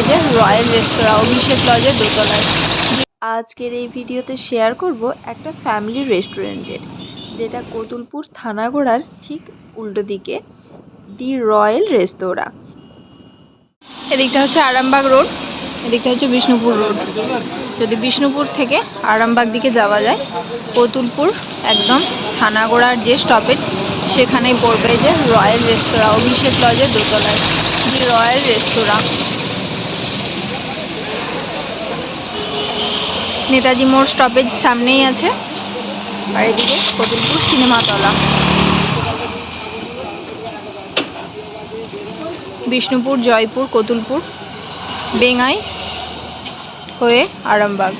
যে রয়্যাল রেস্তোরাঁ, অভিষেক লজের দোতলায়। আজকের এই ভিডিওতে শেয়ার করব একটা ফ্যামিলি রেস্টুরেন্টের, যেটা কতুলপুর থানাগোড়ার ঠিক উল্টো দিকে, দি রয়্যাল রেস্তোরাঁ। এদিকটা হচ্ছে আরামবাগ রোড, এদিকটা হচ্ছে বিষ্ণুপুর রোড। যদি বিষ্ণুপুর থেকে আরামবাগ দিকে যাওয়া যায়, কতুলপুর একদম থানাগোড়ার যে স্টপেজ সেখানেই পড়বে যে রয়্যাল রেস্তোরাঁ, অভিষেক লজের দোতলায়, দি রয়্যাল রেস্তোরাঁ। নেতাজি মোড় স্টপেজ সামনেই আছে, আর এদিকে কতুলপুর সিনেমাতলা। বিষ্ণুপুর, জয়পুর, কতুলপুর, বেঙ্গাই হয়ে আরামবাগ।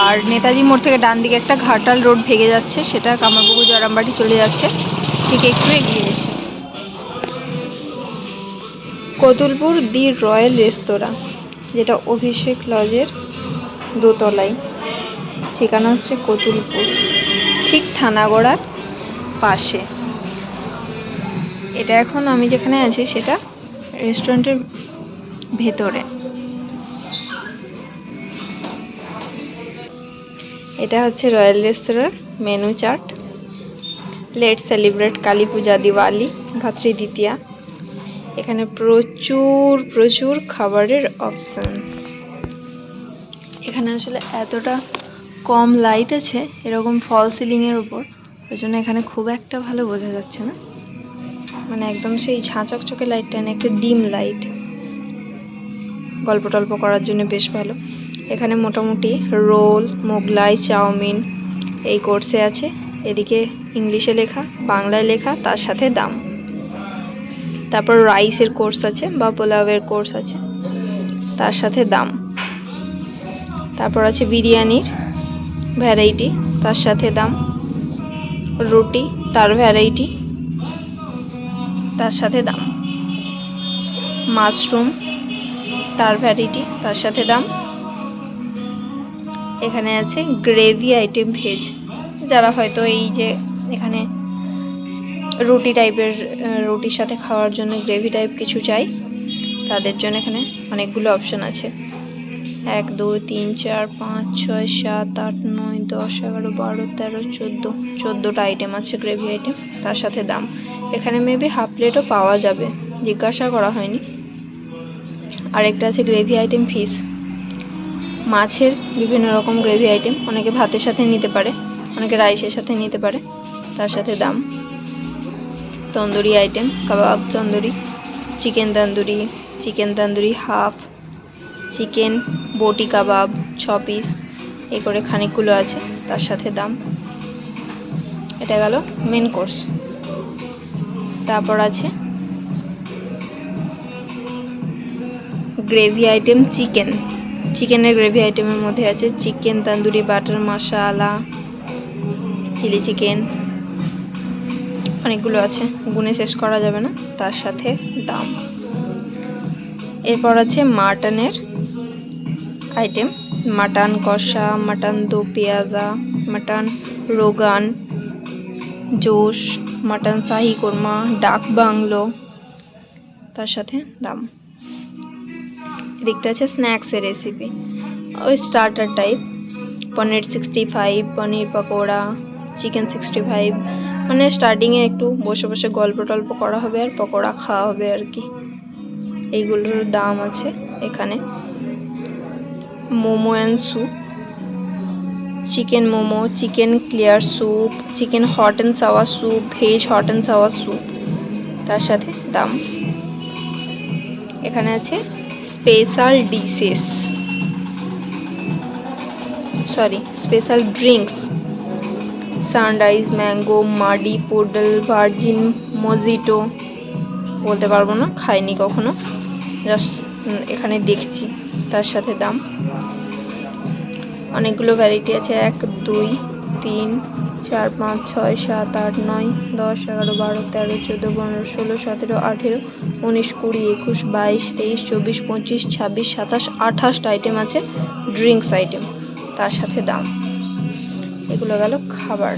আর নেতাজি মোড় থেকে ডান দিকে একটা ঘাটাল রোড ভেঙে যাচ্ছে, সেটা কামারপুকুর জয়রামবাটি চলে যাচ্ছে। ঠিক একটু এগিয়ে এসে কতুলপুর দি রয়্যাল রেস্তোরাঁ, যেটা অভিষেক লজের দোতলায়। ঠিকানা হচ্ছে কতুলপুর, ঠিক থানাগোড়ার পাশে। এটা এখন আমি যেখানে আছি সেটা রেস্টুরেন্টের ভেতরে। এটা হচ্ছে রয়্যাল রেস্তোরাঁর menu chart. Let celebrate Kali Puja, Diwali, Bhatri দ্বিতীয়া। এখানে প্রচুর খাবারের অপশানস। এখানে আসলে এতটা কম লাইট আছে এরকম ফল সিলিংয়ের উপর, ওই জন্য এখানে খুব একটা ভালো বোঝা যাচ্ছে না। মানে একদম সেই ঝাঁচকচকে লাইটটা না, একটা ডিম লাইট। গল্প টল্প করার জন্য বেশ ভালো। এখানে মোটামুটি রোল, মোগলাই, চাউমিন এই কোর্সে আছে। এদিকে ইংলিশে লেখা, বাংলায় লেখা, তার সাথে দাম। তারপর রাইসের কোর্স আছে বা পোলাওয়ের কোর্স আছে, তার সাথে দাম। তারপর আছে বিরিয়ানির ভ্যারাইটি, তার সাথে দাম। রুটি, তার ভ্যারাইটি, তার সাথে দাম। মাশরুম, তার ভ্যারাইটি, তার সাথে দাম। এখানে আছে গ্রেভি আইটেম ভেজ, যারা হয়তো এই যে এখানে রুটি টাইপের, রুটির সাথে খাওয়ার জন্য গ্রেভি টাইপ কিছু চাই, তাদের জন্য এখানে অনেকগুলো অপশান আছে। 1 2 3 4 5 6 7 8 9 10 11 12 13 14টা আইটেম আছে গ্রেভি আইটেম, তার সাথে দাম। এখানে মেবি হাফ প্লেটও পাওয়া যাবে, জিজ্ঞাসা করা হয়নি। আরেকটা আছে গ্রেভি আইটেম ফিশ, মাছের বিভিন্ন রকম গ্রেভি আইটেম। অনেকে ভাতের সাথে নিতে পারে, অনেকে রাইসের সাথে নিতে পারে, তার সাথে দাম। Tandoori item, kebab tandoori, chicken tandoori half, chicken boti kebab 6 piece, এই করে খানিকগুলো আছে, তার সাথে দাম। এটা গেল মেন কোর্স। তারপর আছে গ্রেভি আইটেম চিকেনের গ্রেভি আইটেমের মধ্যে আছে চিকেন তন্দুরি, বাটার মশালা, চিলি চিকেন, অনেকগুলো আছে, গুনে শেষ করা যাবে না, তার সাথে দাম। এরপর আছে মাটনের আইটেম, মাটন কষা, মাটন দো পেঁয়াজা, মাটন রোগান জোশ, মাটন শাহি কোরমা, ডাক বাংলো, তার সাথে দাম। এদিকটা আছে স্ন্যাক্সের রেসিপি, ওই স্টার্টার টাইপ, পনির 65, পনির পকোড়া, চিকেন 65। মানে স্টার্টিংয়ে একটু বসে বসে গল্প টল্প করা হবে আর পকোড়া খাওয়া হবে আর কি। এইগুলোর দাম আছে এখানে। Momo and soup, chicken momo, chicken clear soup, chicken hot and sour soup, veg hot and sour soup, তার সাথে দাম। এখানে আছে special drinks, sunrise, mango, muddy, পোডল, ভার্জিন, মজিটো, বলতে পারবো না, খাইনি কখনো, জাস্ট এখানে দেখছি, তার সাথে দাম। অনেকগুলো ভ্যারাইটি আছে, 1 2 3 4 5 6 7 8 9 10 11 12 13 14 15 16 17 18 19 20 21 22 23 24 25 26 27 28টা আইটেম আছে ড্রিঙ্কস আইটেম, তার সাথে দাম। এগুলো গেল খাবার।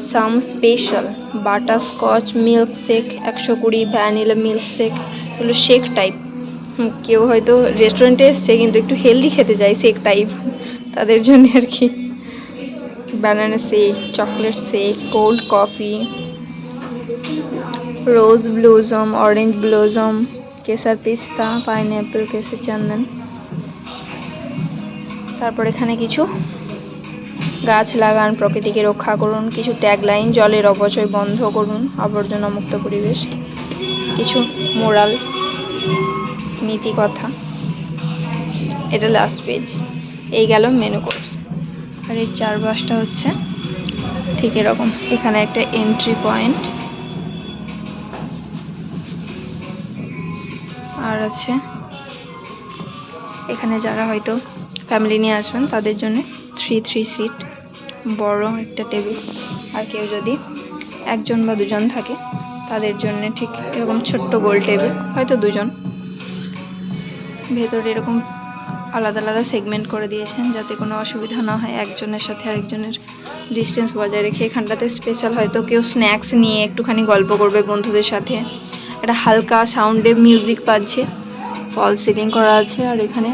Some special, butterscotch milk shake 120, vanilla milk shake, এগুলো শেক টাইপ, কেউ হয়তো রেস্টুরেন্টে এসছে কিন্তু একটু হেলদি খেতে চাই, শেক টাইপ, তাদের জন্য আর কি। Banana shake, chocolate shake, cold coffee, rose blossom, orange blossom, kesar pista, pineapple, Kesar চন্দন। তারপর এখানে কিছু গাছ লাগান, প্রকৃতিকে রক্ষা করুন, কিছু ট্যাগলাইন, জলের অপচয় বন্ধ করুন, আবর্জনা মুক্ত পরিবেশ, কিছু মোরাল নীতি কথা। এটা লাস্ট পেজ। এই গেল মেনু কোর্স। আর এই চারপাশটা হচ্ছে ঠিক এরকম। এখানে একটা এন্ট্রি পয়েন্ট আর আছে এখানে যারা হয়তো ফ্যামিলি নিয়ে আসবেন তাদের জন্য 3 সিট বড় একটা টেবিল। আর কেউ যদি একজন বা দুজন থাকে তাদের জন্য ঠিক এরকম ছোট্ট গোল টেবিল, হয়তো দুজন। ভেতরে এরকম আলাদা আলাদা সেগমেন্ট করে দিয়েছেন যাতে কোনো অসুবিধা না হয় একজনের সাথে আরেকজনের ডিস্টেন্স বজায় রেখে। এখানটাতে স্পেশাল হয়তো কেউ স্ন্যাক্স নিয়ে একটুখানি গল্প করবে বন্ধুদের সাথে। একটা হালকা সাউন্ডে মিউজিক বাজছে, ফল সিলিং করা আছে। আর এখানে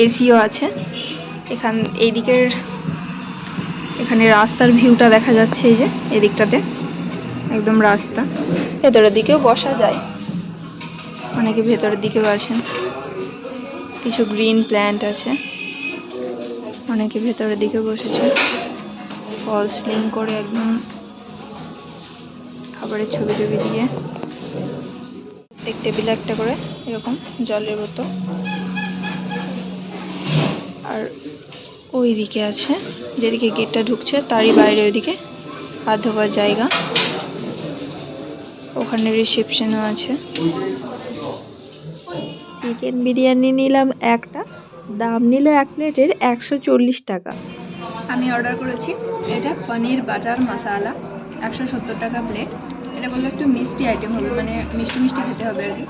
এসিও আছে। এখানে রাস্তার ভিউটা দেখা যাচ্ছে, এই যে এদিকটাতে একদম রাস্তা। ভেতরের দিকেও বসা যায়, অনেকে ভেতরের দিকেও আছেন। কিছু গ্রিন প্ল্যান্ট আছে, অনেকে ভেতরের দিকে বসেছে ফল সিলিং করে, একদম খাবারের ছবি টবি দিয়ে। প্রত্যেক টেবিলে একটা করে এরকম জলের বোতল। আর ওই দিকে আছে, যেদিকে গেটটা ঢুকছে তারই বাইরে ওইদিকে হাত ধোয়ার জায়গা, ওখানে রিসেপশনও আছে। চিকেন বিরিয়ানি নিলাম একটা, দাম নিল এক প্লেটের 140 টাকা। আমি অর্ডার করেছি এটা পনির বাটার মশালা, 170 টাকা প্লেট। এটা বললো একটু মিষ্টি আইটেম হবে, মানে মিষ্টি মিষ্টি খেতে হবে আর কি।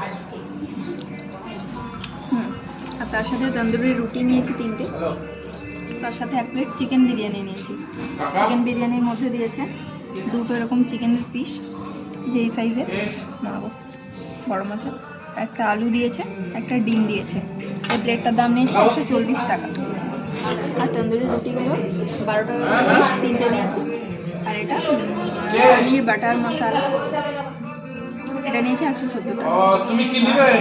আর তার সাথে তন্দুরি রুটি নিয়েছি 3টে, তার সাথে 1 প্লেট চিকেন বিরিয়ানি নিয়েছি। চিকেন বিরিয়ানির মধ্যে দিয়েছে 2টো এরকম চিকেনের পিস, যেই সাইজের নাও বড় মাছ, একটা আলু দিয়েছে, একটা ডিম দিয়েছে। এই প্লেটটার দাম নিয়েছে 140 টাকা। আর তন্দুরি রুটিগুলো 12 টাকা করে পিস, 3টে নিয়েছি। আর এটা পনির বাটার মশালা, এটা নিয়েছে 170 টাকা।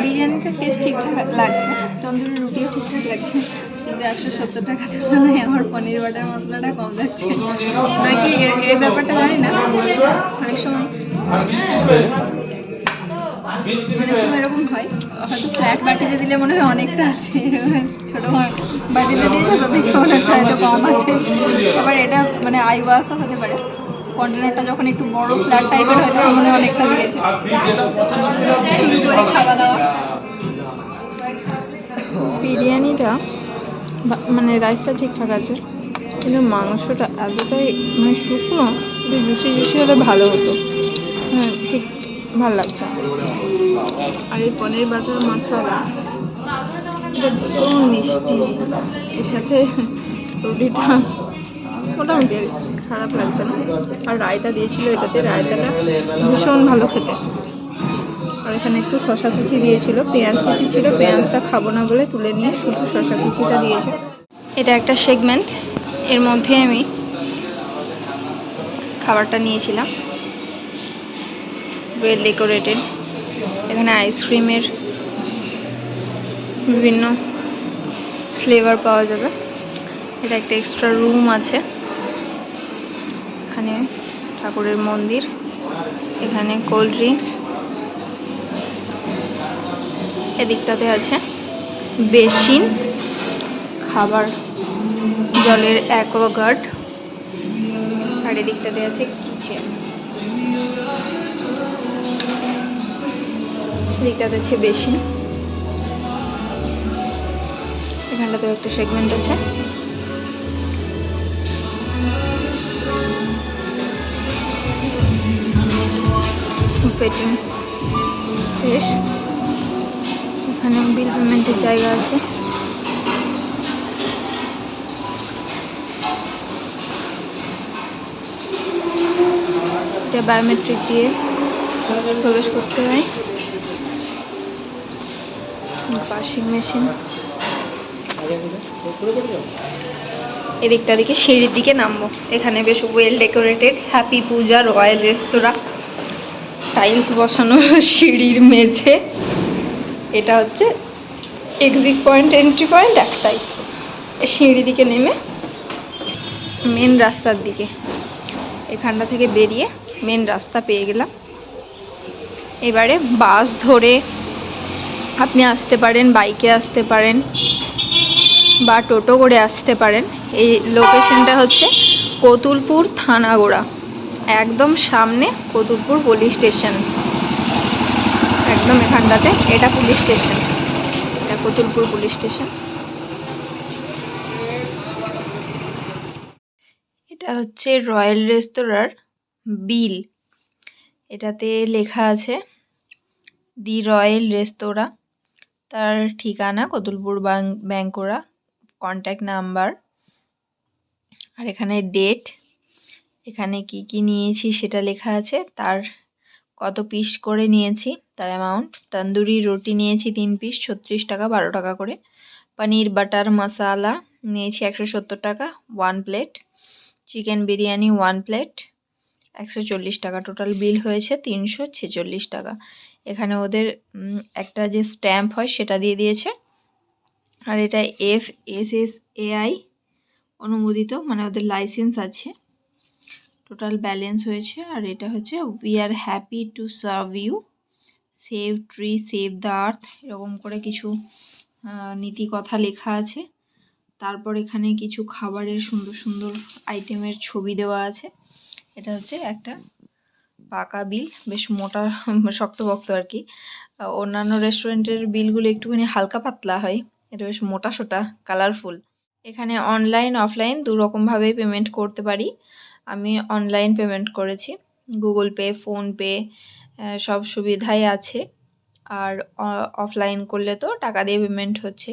বিরিয়ানিটার টেস্ট ঠিকঠাক লাগছে, তন্দুরি রুটিও ঠিকঠাক লাগছে, কিন্তু 170 টাকা তুলনায় আমার পনির বাটার মশলাটা কম লাগছে নাকি এই ব্যাপারটা জানি না। অনেক সময় এরকম হয়, হয়তো ফ্ল্যাট বাটিতে দিলে মনে হয় অনেকটা আছে, ছোটো বাটিতে দিয়েছে তো দেখে মনে হচ্ছে হয়তো কম আছে। আবার এটা মানে আইওয়াশও হতে পারে, কন্টেনারটা যখন একটু বড় ফ্ল্যাট টাইপের হয়তো মনে হয় অনেকটা দিয়েছে। শুরু করে খাওয়া দাওয়া। বিরিয়ানিটা মানে রাইসটা ঠিকঠাক আছে, কিন্তু মাংসটা এতটাই মানে শুকনো, একটু জুসি জুসি হলে ভালো হতো। হ্যাঁ, ঠিক ভালো লাগছে। আর এই পনির বাটার মশলা এটা ভীষণ মিষ্টি, এর সাথে রুটিটা মোটামুটি আর খারাপ লাগছে না। আর রায়তা দিয়েছিল এটাতে, রায়তাটা ভীষণ ভালো খেতে। আর এখানে একটু শশা কুচি দিয়েছিল, পেঁয়াজ কুচি ছিল, পেঁয়াজটা খাবো না বলে তুলে নিয়ে শুধু শশা কুচিটা দিয়েছে। এটা একটা সেগমেন্ট, এর মধ্যে আমি খাবারটা নিয়েছিলাম, ওয়েল ডেকোরেটেড। এখানে আইসক্রিমের বিভিন্ন ফ্লেভার পাওয়া যাবে। এটা একটা এক্সট্রা রুম আছে, এখানে ঠাকুরের মন্দির, এখানে কোল্ড ড্রিঙ্কস, এদিকটাতে আছে বেসিন, খাবার জলের অ্যাকোয়াগার্ড, আর এদিকটাতে আছে কিচেন, এদিকটাতে আছে বেসিন, এখানটাতেও একটা সেগমেন্ট আছে। পেটিং ফিশ, এখানে বিল পেমেন্টের জায়গা আছে। এটা বায়োমেট্রিক দিয়ে প্রবেশ করতে হয়। Washing machine. এদিকটা দিকে সিঁড়ির দিকে নামবো। এখানে বেশ ওয়েল ডেকোরেটেড হ্যাপি পূজা রয়্যাল রেস্তোরাঁ, টাইলস বসানো সিঁড়ির মেঝে। এটা হচ্ছে এক্সিট পয়েন্ট, এন্ট্রি পয়েন্ট একটাই। সিঁড়ি দিকে নেমে মেন রাস্তার দিকে, এখানটা থেকে বেরিয়ে মেন রাস্তা পেয়ে গেলাম। এবারে বাস ধরে আপনি আসতে পারেন, বাইকে আসতে পারেন বা টোটো করে আসতে পারেন। এই লোকেশনটা হচ্ছে কতুলপুর থানাগোড়া, একদম সামনে কতুলপুর পুলিশ স্টেশন, একদম এখানটাতে। এটা পুলিশ স্টেশন, এটা কতুলপুর পুলিশ স্টেশন। এটা হচ্ছে রয়্যাল রেস্তোরাঁর বিল। এটাতে লেখা আছে দি রয়্যাল রেস্তোরাঁ, তার ঠিকানা কতুলপুর বাঁকুড়া, কন্ট্যাক্ট নাম্বার, আর এখানে ডেট, এখানে কি কি নিয়েছি সেটা লেখা আছে, তার কত পিস করে নিয়েছি তার অ্যামাউন্ট। তন্দুরি রুটি নিয়েছি 3 পিস, 36 টাকা, 12 টাকা করে। পনির বাটার মশালা নিয়েছি 170 টাকা 1 প্লেট। চিকেন বিরিয়ানি 1 প্লেট 140 টাকা। টোটাল বিল হয়েছে 346 টাকা। এখানে ওদের একটা যে স্ট্যাম্প হয় সেটা দিয়ে দিয়েছে, আর এটা FSSAI অনুমোদিত, মানে ওদের লাইসেন্স আছে। টোটাল ব্যালেন্স হয়েছে। আর এটা হচ্ছে we are happy to serve you, save tree save the earth, এরকম করে কিছু নীতি কথা লেখা আছে। তারপর এখানে কিছু খাবারের সুন্দর সুন্দর আইটেমের ছবি দেওয়া আছে। এটা হচ্ছে একটা পাকা বিল, বেশ মোটা শক্তপোক্ত আর কি। অন্যান্য রেস্টুরেন্টের বিলগুলো একটুখানি হালকা পাতলা হয়, এটা বেশ মোটা সোটা কালারফুল। এখানে অনলাইন অফলাইন দুরকমভাবেই পেমেন্ট করতে পারি। আমি অনলাইন পেমেন্ট করেছি, গুগল পে, ফোনপে সব সুবিধাই আছে। আর অফলাইন করলে তো টাকা দিয়ে পেমেন্ট হচ্ছে।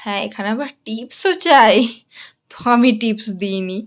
হ্যাঁ, এখানে আবার টিপসও চাই, তো আমি টিপস দিইনি,